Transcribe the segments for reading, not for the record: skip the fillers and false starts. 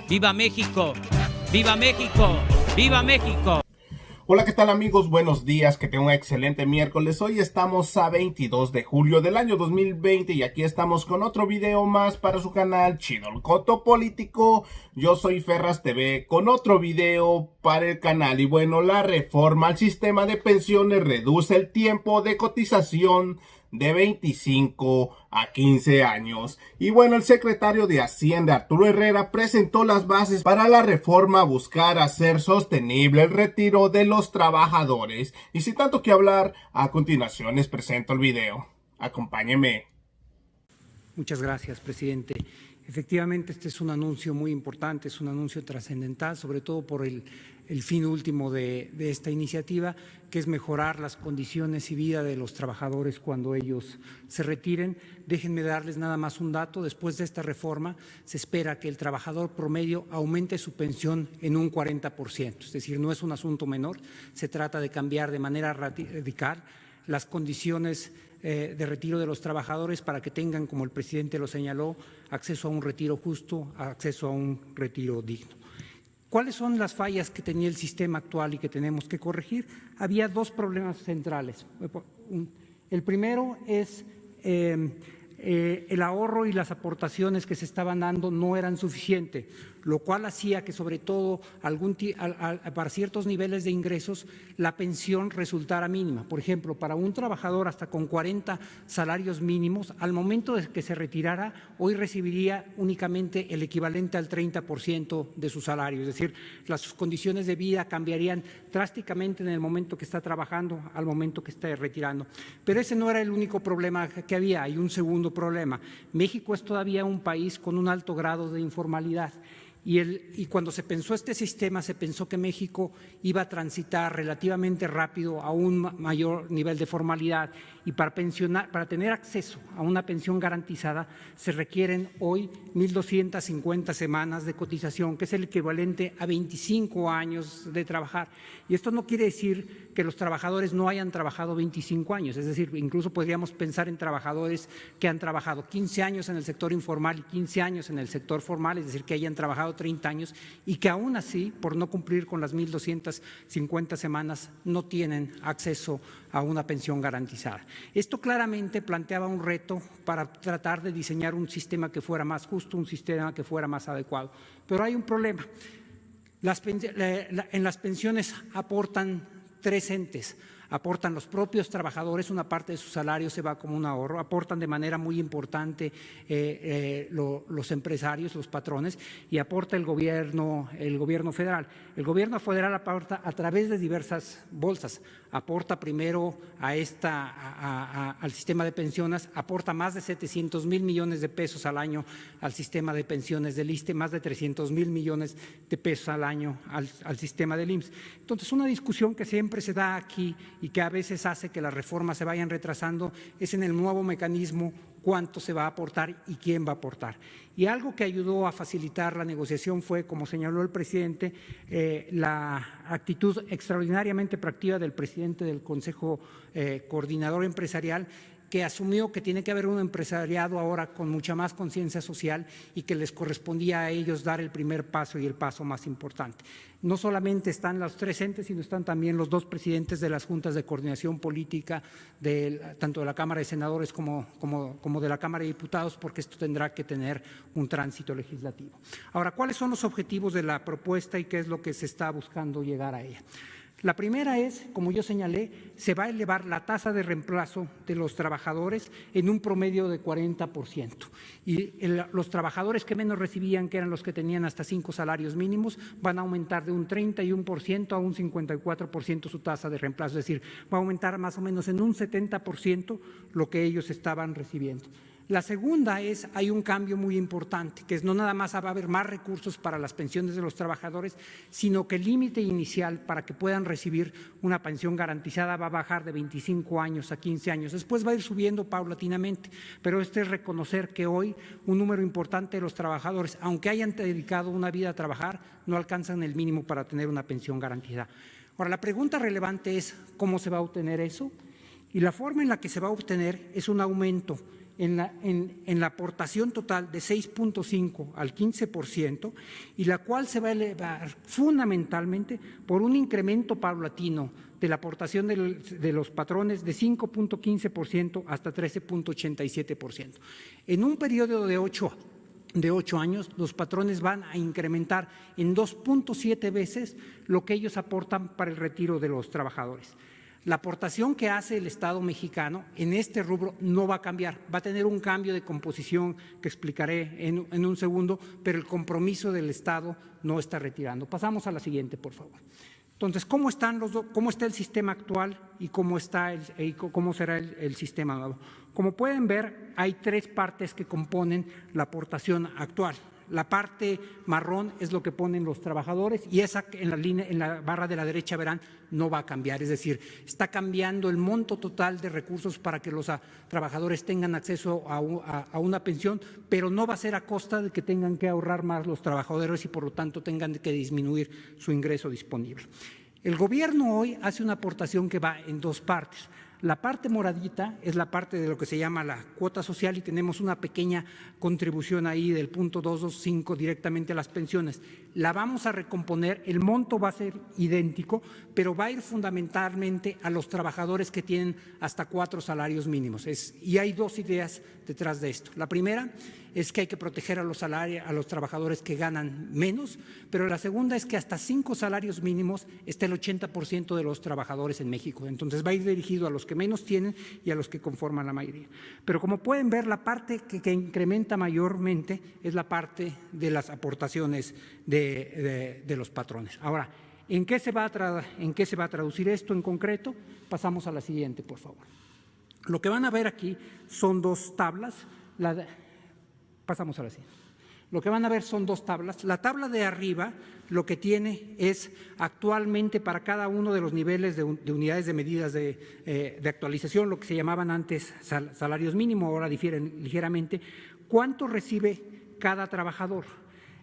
¡Viva México! ¡Viva México! ¡Viva México! Hola, ¿qué tal amigos? Buenos días, que tengan un excelente miércoles. Hoy estamos a 22 de julio del año 2020 y aquí estamos con otro video más para su canal Chido el Coto Político. Yo soy Ferras TV con otro video para el canal. Y bueno, la reforma al sistema de pensiones reduce el tiempo de cotización de 25 a 15 años. Y bueno, el secretario de Hacienda, Arturo Herrera, presentó las bases para la reforma a buscar hacer sostenible el retiro de los trabajadores. Y sin tanto que hablar, a continuación les presento el video. Acompáñenme. Muchas gracias, presidente. Efectivamente, este es un anuncio muy importante, es un anuncio trascendental, sobre todo por el fin último de esta iniciativa, que es mejorar las condiciones y vida de los trabajadores cuando ellos se retiren. Déjenme darles nada más un dato. Después de esta reforma, se espera que el trabajador promedio aumente su pensión en un 40%. Es decir, no es un asunto menor, se trata de cambiar de manera radical las condiciones de retiro de los trabajadores para que tengan, como el presidente lo señaló, acceso a un retiro justo, acceso a un retiro digno. ¿Cuáles son las fallas que tenía el sistema actual y que tenemos que corregir? Había dos problemas centrales. El primero es el ahorro y las aportaciones que se estaban dando no eran suficientes, lo cual hacía que sobre todo para ciertos niveles de ingresos la pensión resultara mínima. Por ejemplo, para un trabajador hasta con 40 salarios mínimos, al momento de que se retirara, hoy recibiría únicamente el equivalente al 30% de su salario. Es decir, las condiciones de vida cambiarían drásticamente en el momento que está trabajando al momento que está retirando. Pero ese no era el único problema que había. Hay un segundo problema. México es todavía un país con un alto grado de informalidad. Y cuando se pensó este sistema, se pensó que México iba a transitar relativamente rápido a un mayor nivel de formalidad, y para tener acceso a una pensión garantizada se requieren hoy 1.250 semanas de cotización, que es el equivalente a 25 años de trabajar. Y esto no quiere decir que los trabajadores no hayan trabajado 25 años, es decir, incluso podríamos pensar en trabajadores que han trabajado 15 años en el sector informal y 15 años en el sector formal, es decir, que hayan trabajado 30 años y que aún así, por no cumplir con las 1.250 semanas, no tienen acceso a una pensión garantizada. Esto claramente planteaba un reto para tratar de diseñar un sistema que fuera más justo, un sistema que fuera más adecuado. Pero hay un problema. En las pensiones aportan tres entes. Aportan los propios trabajadores, una parte de su salario se va como un ahorro, aportan de manera muy importante los empresarios, los patrones, y aporta el gobierno federal. El gobierno federal aporta a través de diversas bolsas, aporta primero al sistema de pensiones, aporta más de 700,000 millones de pesos al año al sistema de pensiones del ISSSTE, más de 300,000 millones de pesos al año al sistema del IMSS. Entonces, una discusión que siempre se da aquí y que a veces hace que las reformas se vayan retrasando es en el nuevo mecanismo cuánto se va a aportar y quién va a aportar. Y algo que ayudó a facilitar la negociación fue, como señaló el presidente, la actitud extraordinariamente proactiva del presidente del Consejo Coordinador Empresarial, que asumió que tiene que haber un empresariado ahora con mucha más conciencia social y que les correspondía a ellos dar el primer paso y el paso más importante. No solamente están los tres entes, sino están también los dos presidentes de las juntas de coordinación política, tanto de la Cámara de Senadores como de la Cámara de Diputados, porque esto tendrá que tener un tránsito legislativo. Ahora, ¿cuáles son los objetivos de la propuesta y qué es lo que se está buscando llegar a ella? La primera es, como yo señalé, se va a elevar la tasa de reemplazo de los trabajadores en un promedio de 40%. Y los trabajadores que menos recibían, que eran los que tenían hasta 5 salarios mínimos, van a aumentar de un 31% a un 54% su tasa de reemplazo. Es decir, va a aumentar más o menos en un 70% lo que ellos estaban recibiendo. La segunda es, hay un cambio muy importante, que es no nada más va a haber más recursos para las pensiones de los trabajadores, sino que el límite inicial para que puedan recibir una pensión garantizada va a bajar de 25 años a 15 años. Después va a ir subiendo paulatinamente, pero es reconocer que hoy un número importante de los trabajadores, aunque hayan dedicado una vida a trabajar, no alcanzan el mínimo para tener una pensión garantizada. Ahora, la pregunta relevante es, ¿cómo se va a obtener eso? Y la forma en la que se va a obtener es un aumento en la aportación total de 6.5 al 15%, y la cual se va a elevar fundamentalmente por un incremento paulatino de la aportación de los patrones de 5.15% hasta 13.87%. En un periodo de 8 años, los patrones van a incrementar en 2.7 veces lo que ellos aportan para el retiro de los trabajadores. La aportación que hace el Estado mexicano en este rubro no va a cambiar, va a tener un cambio de composición que explicaré en un segundo, pero el compromiso del Estado no está retirando. Pasamos a la siguiente, por favor. Entonces, ¿cómo está el sistema actual y cómo será el sistema nuevo? Como pueden ver, hay 3 partes que componen la aportación actual. La parte marrón es lo que ponen los trabajadores, y esa en la barra de la derecha verán no va a cambiar, es decir, está cambiando el monto total de recursos para que los trabajadores tengan acceso a una pensión, pero no va a ser a costa de que tengan que ahorrar más los trabajadores y por lo tanto tengan que disminuir su ingreso disponible. El gobierno hoy hace una aportación que va en 2 partes. La parte moradita es la parte de lo que se llama la cuota social, y tenemos una pequeña contribución ahí del punto 225 directamente a las pensiones. La vamos a recomponer, el monto va a ser idéntico, pero va a ir fundamentalmente a los trabajadores que tienen hasta 4 salarios mínimos. Y hay 2 ideas detrás de esto. La primera es que hay que proteger a los trabajadores que ganan menos, pero la segunda es que hasta 5 salarios mínimos está el 80% de los trabajadores en México. Entonces va a ir dirigido a los que menos tienen y a los que conforman la mayoría. Pero como pueden ver, la parte que incrementa mayormente es la parte de las aportaciones de los patrones. Ahora, ¿en qué se va a traducir esto en concreto? Pasamos a la siguiente, por favor. Lo que van a ver aquí son 2 tablas. Pasamos a la siguiente. Lo que van a ver son 2 tablas. La tabla de arriba lo que tiene es actualmente para cada uno de los niveles de unidades de medidas de actualización, lo que se llamaban antes salarios mínimos, ahora difieren ligeramente, cuánto recibe cada trabajador.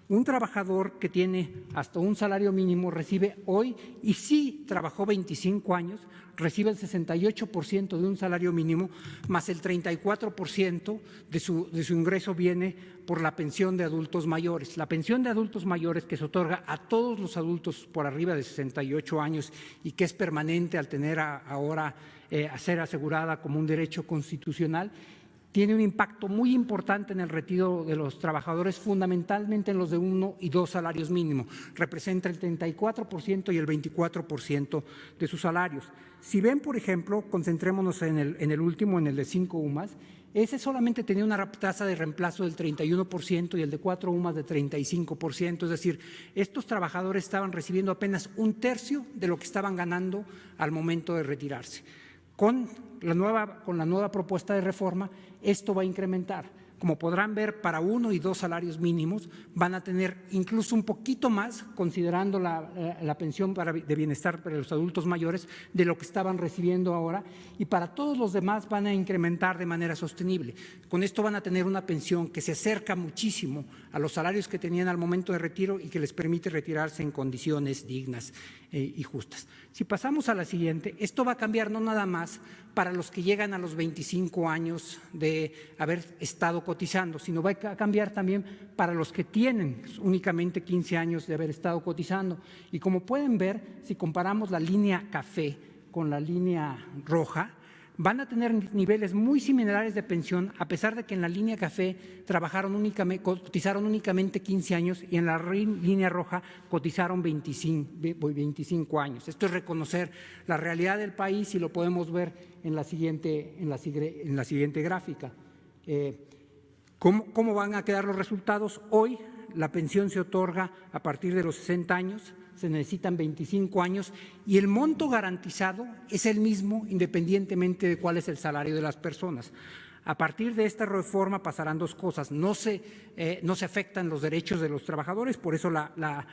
Un trabajador que tiene hasta un salario mínimo recibe hoy, y si trabajó 25 años, recibe el 68% de un salario mínimo, más el 34% de su ingreso viene por la pensión de adultos mayores. La pensión de adultos mayores, que se otorga a todos los adultos por arriba de 68 años y que es permanente al tener ahora a ser asegurada como un derecho constitucional, tiene un impacto muy importante en el retiro de los trabajadores, fundamentalmente en los de 1 y 2 salarios mínimos. Representa el 34% y el 24% de sus salarios. Si ven, por ejemplo, concentrémonos en el último, en el de 5 UMAS, ese solamente tenía una tasa de reemplazo del 31% y el de 4 UMAS de 35%. Es decir, estos trabajadores estaban recibiendo apenas 1/3 de lo que estaban ganando al momento de retirarse. Con la nueva propuesta de reforma, esto va a incrementar. Como podrán ver, para 1 y 2 salarios mínimos van a tener incluso un poquito más, considerando la pensión de bienestar para los adultos mayores, de lo que estaban recibiendo ahora, y para todos los demás van a incrementar de manera sostenible. Con esto van a tener una pensión que se acerca muchísimo a los salarios que tenían al momento de retiro y que les permite retirarse en condiciones dignas y justas. Si pasamos a la siguiente, esto va a cambiar no nada más para los que llegan a los 25 años de haber estado cotizando, sino va a cambiar también para los que tienen únicamente 15 años de haber estado cotizando. Y como pueden ver, si comparamos la línea café con la línea roja, van a tener niveles muy similares de pensión, a pesar de que en la línea café cotizaron únicamente 15 años y en la línea roja cotizaron 25 años. Esto es reconocer la realidad del país y lo podemos ver en la siguiente gráfica. ¿Cómo van a quedar los resultados? Hoy la pensión se otorga a partir de los 60 años, se necesitan 25 años y el monto garantizado es el mismo independientemente de cuál es el salario de las personas. A partir de esta reforma pasarán 2 cosas: no se afectan los derechos de los trabajadores, por eso la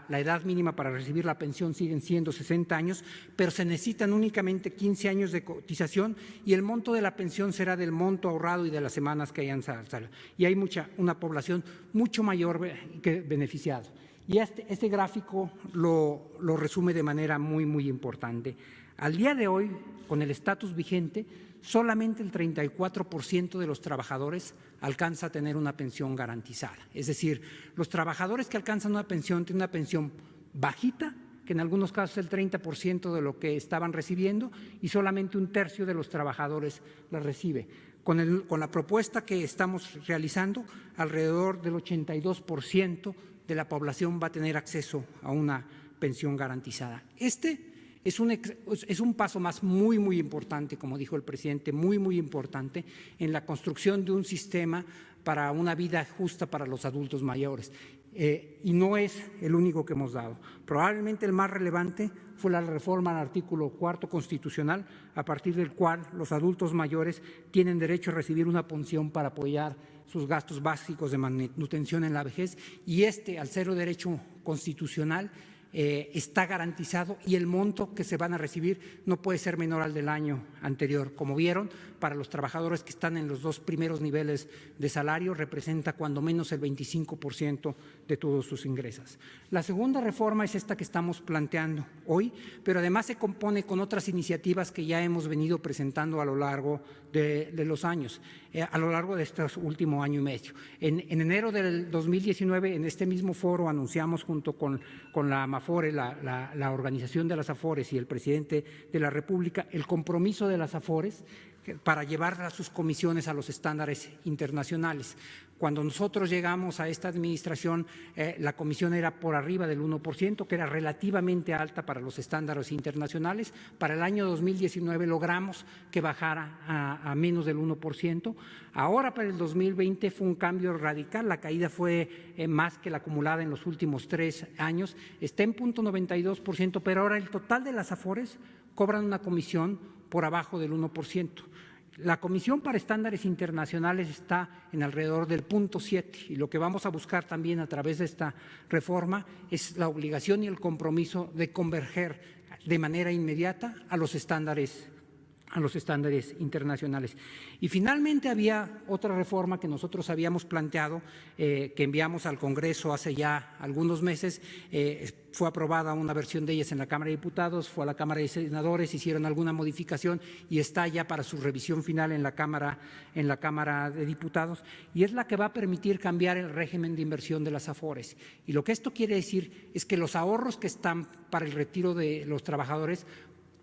edad mínima para recibir la pensión siguen siendo 60 años, pero se necesitan únicamente 15 años de cotización y el monto de la pensión será del monto ahorrado y de las semanas que hayan salido. Y hay una población mucho mayor que beneficiada. Y este gráfico lo resume de manera muy, muy importante. Al día de hoy, con el estatus vigente, solamente el 34% de los trabajadores alcanza a tener una pensión garantizada. Es decir, los trabajadores que alcanzan una pensión tienen una pensión bajita, que en algunos casos es el 30% de lo que estaban recibiendo, y solamente un tercio de los trabajadores la recibe. Con la propuesta que estamos realizando, alrededor del 82% de la población va a tener acceso a una pensión garantizada. Este es un paso más muy importante, como dijo el presidente, muy importante en la construcción de un sistema para una vida justa para los adultos mayores. Y no es el único que hemos dado. Probablemente el más relevante fue la reforma al artículo 4 constitucional, a partir del cual los adultos mayores tienen derecho a recibir una pensión para apoyar sus gastos básicos de manutención en la vejez, y al ser un derecho constitucional, está garantizado, y el monto que se van a recibir no puede ser menor al del año anterior. Como vieron, para los trabajadores que están en los dos primeros niveles de salario representa cuando menos el 25% de todos sus ingresos. La segunda reforma es esta que estamos planteando hoy, pero además se compone con otras iniciativas que ya hemos venido presentando a lo largo de los años, a lo largo de este último año y medio. En enero del 2019, en este mismo foro, anunciamos junto con la AMAFORE, la organización de las AFORES, y el presidente de la República, el compromiso de las AFORES para llevar a sus comisiones a los estándares internacionales. Cuando nosotros llegamos a esta administración, la comisión era por arriba del 1%, que era relativamente alta para los estándares internacionales. Para el año 2019 logramos que bajara a menos del 1%. Ahora, para el 2020, fue un cambio radical. La caída fue más que la acumulada en los últimos 3 años. Está en 0.92%, pero ahora el total de las AFORES cobran una comisión por abajo del 1%. La Comisión para Estándares Internacionales está en alrededor del 0.7, y lo que vamos a buscar también a través de esta reforma es la obligación y el compromiso de converger de manera inmediata a los estándares internacionales. Y finalmente había otra reforma que nosotros habíamos planteado, que enviamos al Congreso hace ya algunos meses. Fue aprobada una versión de ellas en la Cámara de Diputados, fue a la Cámara de Senadores, hicieron alguna modificación y está ya para su revisión final en la Cámara de Diputados, y es la que va a permitir cambiar el régimen de inversión de las AFORES. Y lo que esto quiere decir es que los ahorros que están para el retiro de los trabajadores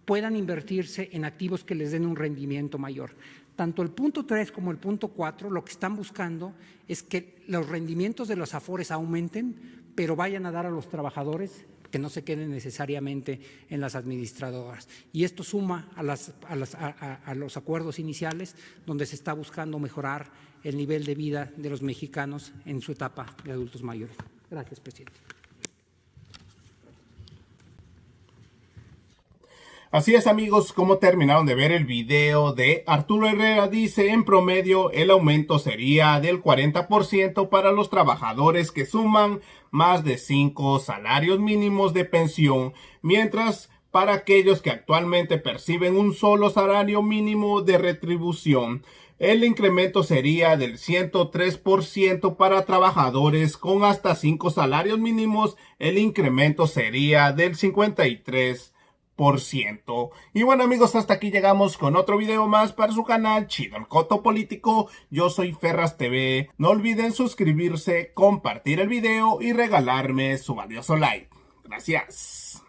puedan invertirse en activos que les den un rendimiento mayor. Tanto el punto 3 como el punto 4 lo que están buscando es que los rendimientos de los AFORES aumenten, pero vayan a dar a los trabajadores, que no se queden necesariamente en las administradoras. Y esto suma a los acuerdos iniciales, donde se está buscando mejorar el nivel de vida de los mexicanos en su etapa de adultos mayores. Gracias, presidente. Así es, amigos, como terminaron de ver el video de Arturo Herrera, dice: en promedio el aumento sería del 40% para los trabajadores que suman más de 5 salarios mínimos de pensión, mientras para aquellos que actualmente perciben un solo salario mínimo de retribución, el incremento sería del 103%. Para trabajadores con hasta 5 salarios mínimos, el incremento sería del 53%. Y bueno, amigos, hasta aquí llegamos con otro video más para su canal Chido el Coto Político. Yo soy Ferras TV. No olviden suscribirse, compartir el video y regalarme su valioso like. Gracias.